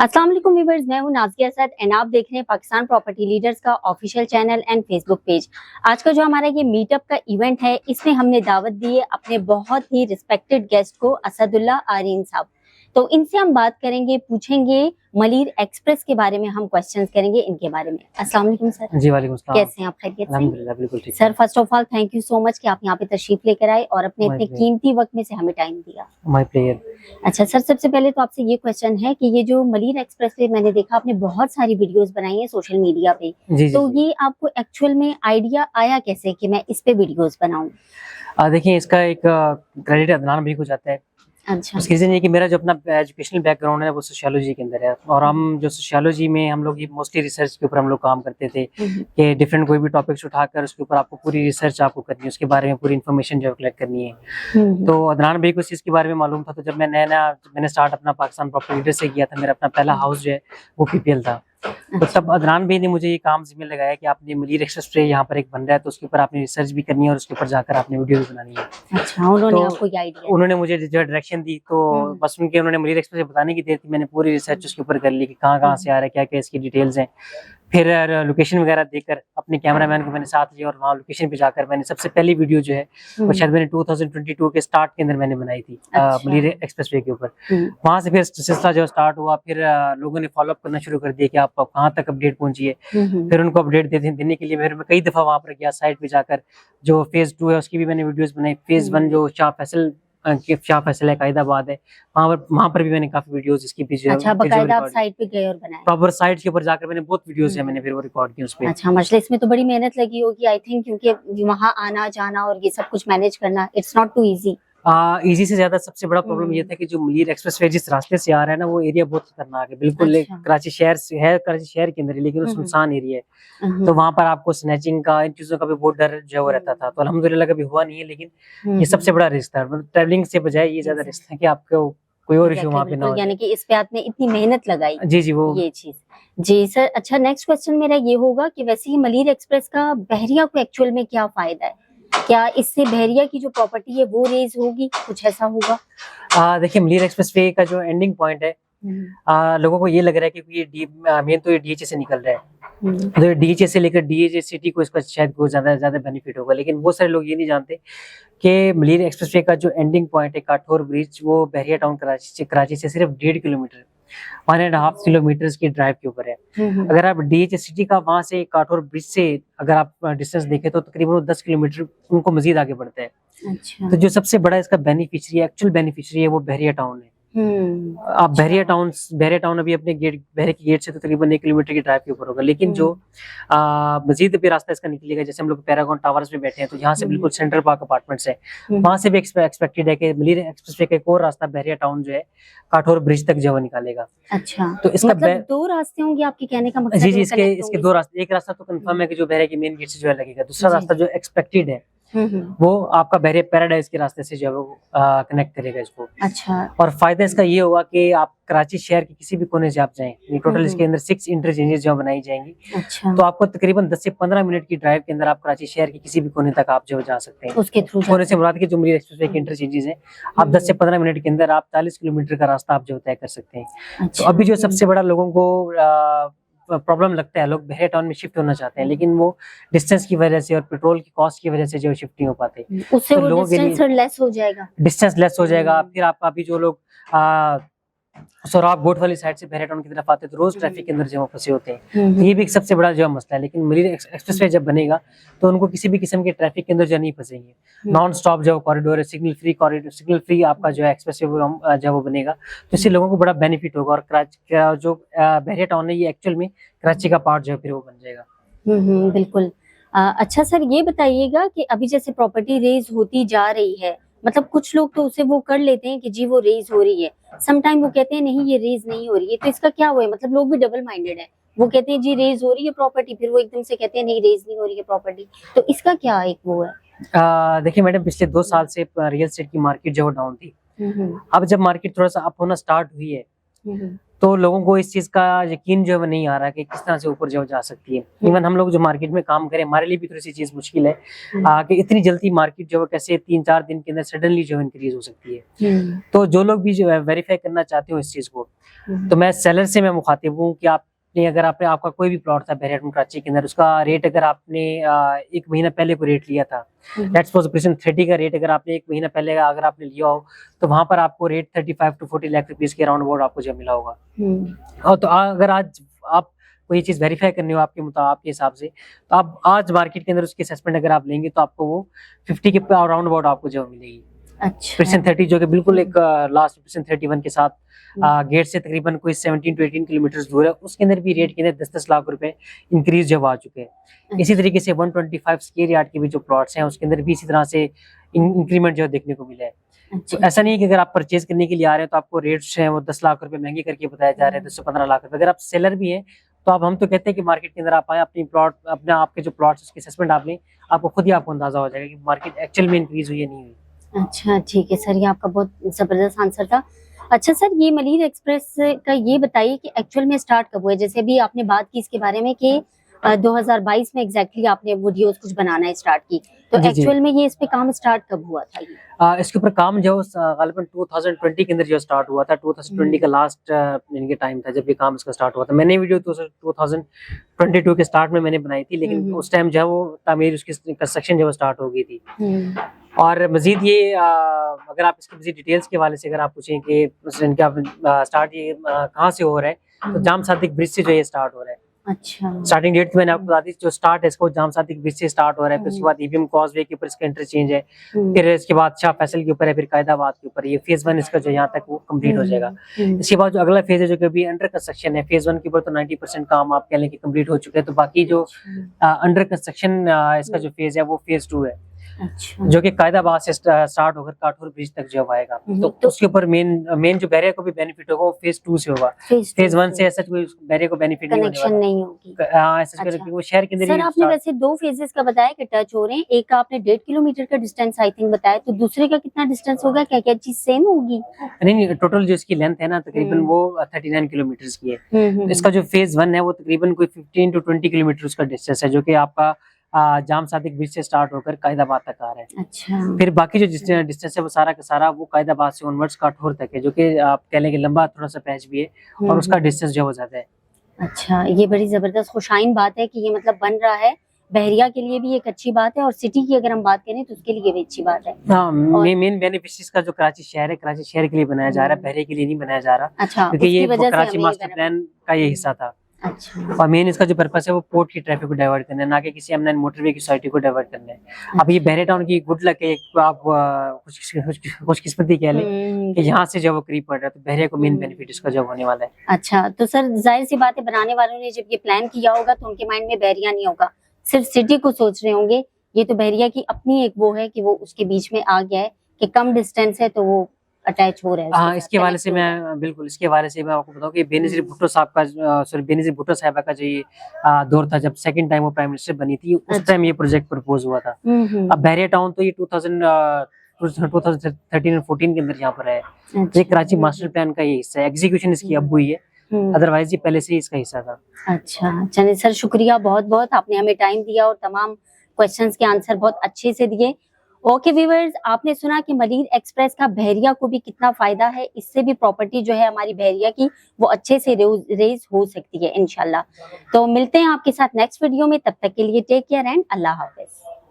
अस्सलाम वालेकुम व्यूअर्स, मैं हूं नाज़िया असद एंड आप देख रहे हैं पाकिस्तान प्रॉपर्टी लीडर्स का official channel and Facebook page. आज का जो हमारा ये मीटअप का इवेंट है, इसमें हमने दावत दी है अपने बहुत ही रिस्पेक्टेड गेस्ट को, असदुल्ला आरीन साहब। तो इनसे हम बात करेंगे, पूछेंगे मलीर एक्सप्रेस के बारे में, हम क्वेश्चंस करेंगे इनके बारे में। अस्सलाम वालेकुम सर। जी वालेकुम सलाम। कैसे हैं आप? खैरियत से? अल्हम्दुलिल्लाह बिल्कुल ठीक। Sir first of all thank you so much कि आप यहाँ पे तशरीफ लेकर आए और अपने इतने कीमती वक्त में से हमें टाइम दिया। My player. अच्छा सर, सबसे पहले तो आपसे ये क्वेश्चन है कि ये जो मलीर एक्सप्रेस पे मैंने देखा आपने बहुत सारी वीडियोस बनाई हैं सोशल मीडिया पे, तो ये आपको एक्चुअल में आइडिया आया कैसे कि मैं इस पे वीडियोस बनाऊं? देखिए, इसका एक क्रेडिट अदनान भी हो जाता है। अच्छा। उसकी रीजन ये कि मेरा जो अपना एजुकेशनल बैकग्राउंड है वो सोशियोलॉजी के अंदर है, और हम जो सोशियोलॉजी में हम लोग ये मोस्टली रिसर्च के ऊपर हम लोग काम करते थे कि डिफरेंट कोई भी टॉपिक्स उठाकर उसके ऊपर आपको पूरी रिसर्च आपको करनी है, उसके बारे में पूरी इन्फॉर्मेशन जो कलेक्ट करनी है। तो अदनान भाई को इस चीज़ के बारे में मालूम था। तो जब मैं मैंने स्टार्ट अपना पाकिस्तान प्रॉपर्टी लीडर से किया था, मेरा अपना पहला हाउस जो है वो PPL था। तो तब अदनान भाई ने मुझे ये काम जिम्मे लगाया कि आपने मलीर एक्सप्रेस पे यहाँ पर एक बन रहा है, तो उसके ऊपर आपने रिसर्च भी करनी है और उसके ऊपर जाकर आपने वीडियो भी बनानी है। अच्छा, उन्होंने आपको ये आइडिया? उन्होंने मुझे जो डायरेक्शन दी, तो बस उनके उन्होंने मलीर एक्सप्रेस बताने की देर थी, मैंने पूरी रिसर्च उसके ऊपर कर ली कि कहाँ से आ रहा है, क्या क्या इसकी डिटेल्स हैं। फिर लोकेशन वगैरह देखकर अपने कैमरामैन को मैंने साथ लिया और वहाँ लोकेशन पे जाकर मैंने सबसे पहली वीडियो जो है वो शायद मैंने 2022 के स्टार्ट के अंदर मैंने बनाई थी मलीर एक्सप्रेस वे के ऊपर। वहाँ से फिर सिलसिला जो स्टार्ट हुआ, फिर लोगों ने फॉलोअप करना शुरू कर दिया कि आप कहाँ तक अपडेट पहुंची है। फिर उनको अपडेट देने के लिए मैं कई दफा वहाँ पर गया साइट पे जाकर। जो फेज 2 है उसकी भी मैंने वीडियोस बनाई। फेज 1 जो शाह फैसल है, कायदाबाद है, वहाँ पर भी मैंने काफी वीडियोस इसकी भी। अच्छा, बकायदा आप साइट पे गए और बनाए? प्रॉपर साइट के ऊपर जाकर मैंने बहुत वीडियोस है, मैंने फिर वो रिकॉर्ड की उस पे। अच्छा, मजलिस में तो बड़ी मेहनत लगी होगी आई थिंक, क्योंकि वहाँ आना जाना और ये सब कुछ मैनेज करना, it's not too easy. Easy से ज्यादा सबसे बड़ा प्रॉब्लम ये था कि जो मलीर एक्सप्रेसवे जिस रास्ते से आ रहा है ना, वो एरिया बहुत खतरनाक है। बिल्कुल अच्छा। कराची शहर से है, कराची शहर के अंदर है, लेकिन वो सुनसान एरिया है। तो वहाँ पर आपको स्नैचिंग का, इन चीजों का भी बहुत डर जो रहता था। तो अल्हम्दुलिल्लाह कभी हुआ नहीं है, लेकिन ये सबसे बड़ा रिस्क था। मतलब ट्रैवलिंग से बजाय ये ज्यादा रिस्क था कि आपको कोई और इशू वहाँ पे ना हो, यानी कि इस पे आपने इतनी मेहनत लगाई। जी वो ये चीज। जी सर। अच्छा, नेक्स्ट क्वेश्चन मेरा ये होगा कि वैसे ही मलीर एक्सप्रेस का बहरिया को एक्चुअल में क्या फायदा है? क्या इससे बहरिया की जो प्रॉपर्टी है वो रेज होगी, कुछ ऐसा होगा? देखिए, मलीर एक्सप्रेस वे का जो एंडिंग पॉइंट है, लोगों को ये लग रहा है कि ये मेन तो ये DHA से निकल रहा है, तो DHA से लेकर DHA सिटी को इसका शायद बहुत ज्यादा बेनिफिट होगा। लेकिन बहुत सारे लोग ये नहीं जानते कि मलीर एक्सप्रेस वे का जो एंडिंग पॉइंट है, काठौर ब्रिज, वो बहरिया टाउन कराची से सिर्फ 1.5 किलोमीटर, 1.5 किलोमीटर की ड्राइव के ऊपर है। अगर आप DHA सिटी का वहां से काठौर ब्रिज से अगर आप डिस्टेंस देखें तो तकरीबन 10 किलोमीटर उनको मजीद आगे बढ़ता है। अच्छा। तो जो सबसे बड़ा इसका बेनिफिशियरी है, एक्चुअल बेनिफिशियरी है, वो बहरिया टाउन है। आप बहरिया टाउन अभी अपने बहरे के गेट से तो तकरीबन 1 किलोमीटर की ड्राइव के ऊपर होगा, लेकिन जो मजीद भी रास्ता इसका निकलेगा, जैसे हम लोग पैरागॉन टावर्स में बैठे हैं, तो यहाँ से बिल्कुल सेंट्रल पार्क अपार्टमेंट्स है, वहां से भी एक्सपेक्टेड है कि मलीर एक्सप्रेस वे का एक और रास्ता बहरिया टाउन जो है काठौर ब्रिज तक जो निकालेगा। अच्छा, तो इसका मतलब 2 रास्ते होंगे आपके कहने का मतलब? जी इसके 2 रास्ते। एक रास्ता तो कंफर्म है कि जो बहरे के मेन गेट से जो है लगेगा, दूसरा रास्ता जो एक्सपेक्टेड है वो आपका बहरे पैराडाइज के रास्ते से जो है वो कनेक्ट करेगा इसको। अच्छा। और फायदा इसका ये होगा कि आप कराची शहर के किसी भी कोने से आप जाएं, टोटल इसके अंदर 6 इंटरचेंजेस जो बनाई जाएंगी। अच्छा। तो आपको तकरीबन 10 से 15 मिनट की ड्राइव के अंदर आप कराची शहर के किसी भी कोने तक आप जो जा सकते हैं। उसके थ्रू कोने से मुराद के जो मलीर एक्सप्रेस वे के इंटरचेंजेस हैं, आप 10 से 15 मिनट के अंदर आप 40 किलोमीटर का रास्ता आप जो तय कर सकते हैं। अच्छा। तो अभी जो सबसे बड़ा लोगों को प्रॉब्लम लगता है, लोग बहरिया टाउन में शिफ्ट होना चाहते हैं, लेकिन वो डिस्टेंस की वजह से और पेट्रोल की कॉस्ट की वजह से जो शिफ्ट नहीं हो पाते। उससे वो डिस्टेंस लेस हो जाएगा। डिस्टेंस लेस हो जाएगा। फिर आपका अभी जो लोग सोराब बोट वाली साइड से बहरिया टाउन की तरफ आते हैं, तो रोज ट्रैफिक के अंदर जो फंसे होते हैं, ये भी एक सबसे बड़ा जो मसला है। लेकिन मलीर एक्सप्रेसवे जब बनेगा तो उनको किसी भी किस्म के ट्रैफिक के अंदर जो नहीं फंसेंगे। नॉन स्टॉप जो कॉरिडोर है, सिग्नल फ्री आपका जो है एक्सप्रेसवे जब वो बनेगा, तो इससे लोगों को बड़ा बेनिफिट होगा। और जो बहरिया टाउन है, ये एक्चुअल में कराची का पार्ट जो है फिर वो बन जाएगा। बिल्कुल। अच्छा सर, ये बताइएगा कि अभी जैसे प्रॉपर्टी रेज होती जा रही है, मतलब कुछ लोग तो उसे वो कर लेते हैं कि जी वो रेज हो रही है, सम टाइम वो कहते हैं नहीं ये रेज नहीं हो रही है, तो इसका क्या हुआ है? मतलब लोग भी डबल माइंडेड है, वो कहते हैं जी रेज हो रही है प्रॉपर्टी, फिर वो एकदम से कहते हैं नहीं रेज नहीं हो रही है प्रॉपर्टी, तो इसका क्या एक वो है? देखिए मैडम, पिछले 2 साल से रियल एस्टेट की मार्केट जो डाउन थी। अब जब मार्केट थोड़ा सा अप होना स्टार्ट हुई है, तो लोगों को इस चीज का यकीन जो है वो नहीं आ रहा कि किस तरह से ऊपर जो जा सकती है। इवन हम लोग जो मार्केट में काम करें, हमारे लिए भी थोड़ी सी चीज मुश्किल है कि इतनी जल्दी मार्केट जो है कैसे 3-4 दिन के अंदर सडनली जो है इंक्रीज हो सकती है। तो जो लोग भी जो है वेरीफाई करना चाहते हो इस चीज को, तो मैं सेलर से मैं मुखातिब हूँ कि आपने अगर आपका कोई भी प्लॉट था बहरिया कराची के अंदर, उसका रेट अगर आपने 1 महीना पहले को रेट लिया था, लेट्स सपोज प्रेजेंट 30 का रेट अगर आपने 1 महीना पहले अगर आपने लिया हो, तो वहां पर आपको रेट 35 to 40 लाख रुपीस के अराउंड अबाउट आपको जो मिला होगा। और तो अगर आज आप कोई चीज वेरीफाई करनी हो आपके हिसाब से, तो आप आज मार्केट के अंदर उसकी असेसमेंट अगर आप लेंगे तो आपको वो 50 के अराउंड अबाउट आपको जो मिलेगी। अच्छा। प्रेजेंट 30 जो कि बिल्कुल एक लास्ट प्रेजेंट 31 के साथ गेट से तकरीबन कोई 17 to 18 किलोमीटर दूर है, उसके अंदर भी रेट के अंदर 10-10 लाख रुपए इंक्रीज जब आ चुके हैं। इसी तरीके से 125 स्क्वायर यार्ड के भी जो प्लॉट्स हैं उसके अंदर भी इसी तरह से इंक्रीमेंट जो देखने को मिला है। तो ऐसा नहीं है कि अगर आप परचेज करने के लिए आ रहे हैं तो आपको रेट्स हैं वो 10 लाख रुपए महंगे करके बताए जा रहे हैं, 10 से 15 लाख रुपए। अगर आप सेलर भी हैं तो हम तो कहते हैं कि मार्केट के अंदर आप आए, आपके जो प्लॉट्स उसकी असेसमेंट आप लें, आपको खुद ही आपको अंदाजा हो जाएगा कि मार्केट एक्चुअल में इंक्रीज हुई है नहीं हुई। अच्छा ठीक है सर, ये आपका बहुत जबरदस्त आंसर था। अच्छा सर, ये मलिर एक्सप्रेस का ये बताइए कि एक्चुअल में स्टार्ट कब हुआ है? जैसे अभी आपने बात की इसके बारे में कि 2022 में एग्जैक्टली आपने वीडियोस कुछ बनाना स्टार्ट की, तो एक्चुअल में ये इस पे काम स्टार्ट कब हुआ था? ये इसके ऊपर काम जो गालिबन 2020 के अंदर जो स्टार्ट हुआ था, 2020 का लास्ट इनके टाइम था जब ये काम इसका स्टार्ट हुआ था। मैंने वीडियो 2022 के स्टार्ट में मैंने बनाई थी, लेकिन उस टाइम जो वो तामीर उसकी कंस्ट्रक्शन जो स्टार्ट हो गई थी। और मजीद ये अगर आप इसकी मजीद डिटेल्स के हवाले से अगर आप पूछें कि इनका स्टार्ट ये कहाँ से हो रहा है, तो जाम सादिक ब्रिज से जो ये स्टार्ट हो रहा है। अच्छा। स्टार्टिंग डेट मैंने आपको बता दी, जो स्टार्ट है इसको जाम सादिक ब्रिज से स्टार्ट हो रहा है, फिर उसके बाद ईवीएम कॉजवे के ऊपर इसका इंटरचेंज है, फिर इसके बाद शाह फैसल के ऊपर है, फिर कायदाबाद के ऊपर। ये फेज 1 इसका जो यहाँ तक वो कंप्लीट हो जाएगा। इसके बाद जो अगला फेज है जो कि अभी अंडर कंस्ट्रक्शन है, फेज 1 के ऊपर तो 90% काम आप कह लें कि कंप्लीट हो चुके हैं। तो बाकी जो अंडर कंस्ट्रक्शन इसका जो फेज है वो फेज 2 है। अच्छा। जो कि कायदाबाद से स्टार्ट होकर काठौर ब्रिज तक जो आएगा। तो उसके ऊपर मेन जो बहरिया को भी बेनिफिट होगा वो फेज 2 से होगा। फेज 1 से ऐसा कोई बहरिया को बेनिफिट कनेक्शन नहीं होगी। ऐसा वो शहर के अंदर। सर आपने वैसे 2 फेजेस का बताया कि टच हो रहे हैं, एक का आपने 1.5 किलोमीटर का डिस्टेंस आई थिंक बताया, तो दूसरे का कितना डिस्टेंस होगा? क्या क्या चीज सेम होगी? नहीं, टोटल जो इसकी लेंथ है ना तकरीबन वो 39 किलोमीटर की है। इसका जो फेज 1 है वो तकरीबन कोई 15 to 20 किलोमीटर उसका डिस्टेंस है, जो कि आपका जाम सादिक ब्रिज से स्टार्ट होकर कायदाबाद तक आ रहा है। अच्छा। फिर बाकी जो डिस्टेंस है वो सारा का सारा वो कायदाबाद से ऑनवर्ड्स काठौर तक है, जो कि आप कह लें कि लंबा थोड़ा सा पैच भी है और उसका डिस्टेंस जो है ज्यादा है। अच्छा, ये बड़ी जबरदस्त खुशाइन बात है कि ये मतलब बन रहा है। बहरिया के लिए भी एक अच्छी बात है और सिटी की अगर हम बात करें तो उसके लिए भी अच्छी बात है। हाँ, मेन बेनिफिशियरीज का जो कराची शहर है, कराची शहर के लिए बनाया जा रहा है, बहरिया के लिए नहीं बनाया जा रहा। अच्छा, क्योंकि ये कराची मास्टर प्लान का ये हिस्सा था। अच्छा। और मेन इसका जो पर्पस है वो पोर्ट की ट्रैफिक को डाइवर्ट करना है, ना कि किसी M9 मोटरवे की सोसाइटी को डाइवर्ट करना है। अब ये बहरिया टाउन की गुड लक है, आप खुशकिस्मती कह लें कि यहाँ से जब वो करीब पड़ रहा है, तो बहरिया को मेन बेनिफिट इसका जब होने वाला है। अच्छा, तो सर जाहिर सी बात है बनाने वालों ने जब ये प्लान किया होगा तो उनके माइंड में बहरिया नहीं होगा, सिर्फ सिटी को सोच रहे होंगे। ये तो बहरिया की अपनी एक वो है कि वो उसके बीच में आ गया है कि कम डिस्टेंस है तो वो अटैच हो रहा है। हाँ, इसके हवाले से मैं बिल्कुल इसके हवाले से मैं आपको बताऊं कि बेनजीर भुट्टो साहब का बेनजीर भुट्टो साहिबा का जो ये दौर था, जब सेकंड टाइम वो प्राइम मिनिस्टर बनी थी, उस टाइम ये प्रोजेक्ट प्रपोज हुआ था। अब बहरिया टाउन तो ये 2013 और 14 के अंदर यहाँ पर है। ये कराची मास्टर प्लान का ये हिस्सा है, एग्जीक्यूशन इसकी अब हुई है, अदरवाइज ये पहले से ही इसका हिस्सा था। अच्छा, चलिए सर शुक्रिया बहुत बहुत, आपने हमें टाइम दिया और तमाम क्वेश्चंस के आंसर बहुत अच्छे से दिए। ओके व्यूअर्स, आपने सुना कि मलिर एक्सप्रेस का बहरिया को भी कितना फायदा है, इससे भी प्रॉपर्टी जो है हमारी बहरिया की वो अच्छे से रेज हो सकती है इंशाल्लाह। तो मिलते हैं आपके साथ नेक्स्ट वीडियो में, तब तक के लिए टेक केयर एंड अल्लाह हाफिज।